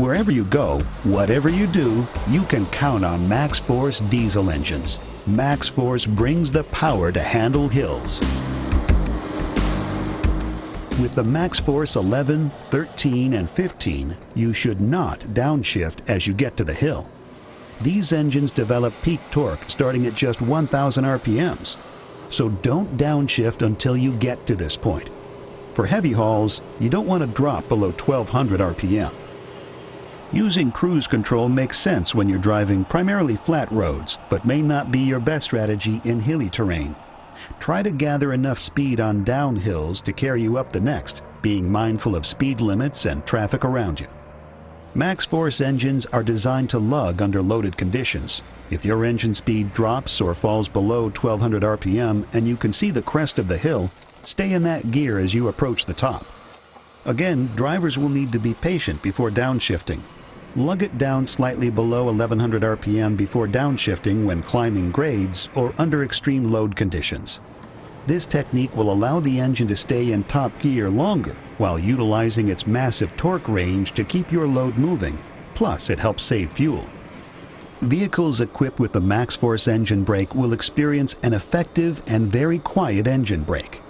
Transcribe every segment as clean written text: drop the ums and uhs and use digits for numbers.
Wherever you go, whatever you do, you can count on Max Force diesel engines. Max Force brings the power to handle hills. With the Max Force 11, 13, and 15, you should not downshift as you get to the hill. These engines develop peak torque starting at just 1,000 RPMs. So don't downshift until you get to this point. For heavy hauls, you don't want to drop below 1,200 RPM. Using cruise control makes sense when you're driving primarily flat roads, but may not be your best strategy in hilly terrain. Try to gather enough speed on downhills to carry you up the next, being mindful of speed limits and traffic around you. Max Force engines are designed to lug under loaded conditions. If your engine speed drops or falls below 1,200 RPM and you can see the crest of the hill, stay in that gear as you approach the top. Again, drivers will need to be patient before downshifting. Lug it down slightly below 1,100 RPM before downshifting when climbing grades or under extreme load conditions. This technique will allow the engine to stay in top gear longer while utilizing its massive torque range to keep your load moving. Plus, it helps save fuel. Vehicles equipped with the Max Force engine brake will experience an effective and very quiet engine brake.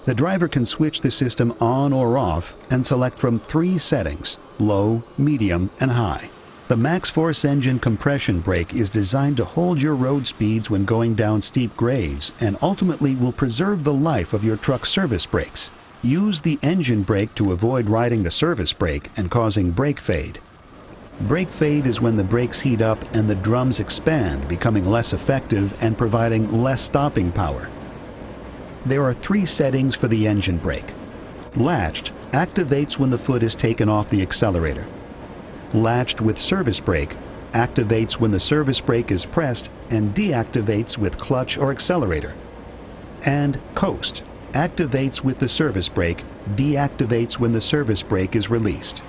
The driver can switch the system on or off and select from 3 settings: low, medium, and high. The Max Force engine compression brake is designed to hold your road speeds when going down steep grades and ultimately will preserve the life of your truck's service brakes. Use the engine brake to avoid riding the service brake and causing brake fade. Brake fade is when the brakes heat up and the drums expand, becoming less effective and providing less stopping power. There are 3 settings for the engine brake. Latched activates when the foot is taken off the accelerator. Latched with service brake activates when the service brake is pressed and deactivates with clutch or accelerator. And coast activates with the service brake, deactivates when the service brake is released.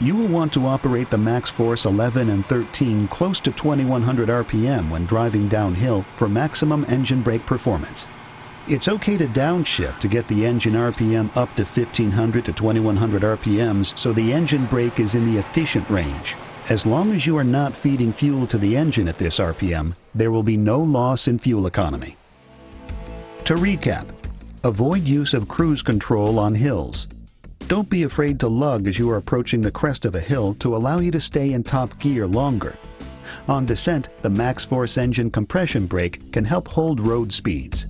You will want to operate the Max Force 11 and 13 close to 2,100 RPM when driving downhill for maximum engine brake performance. It's okay to downshift to get the engine RPM up to 1,500 to 2,100 RPMs so the engine brake is in the efficient range. As long as you are not feeding fuel to the engine at this RPM, there will be no loss in fuel economy. To recap, avoid use of cruise control on hills. Don't be afraid to lug as you are approaching the crest of a hill to allow you to stay in top gear longer. On descent, the Max Force engine compression brake can help hold road speeds.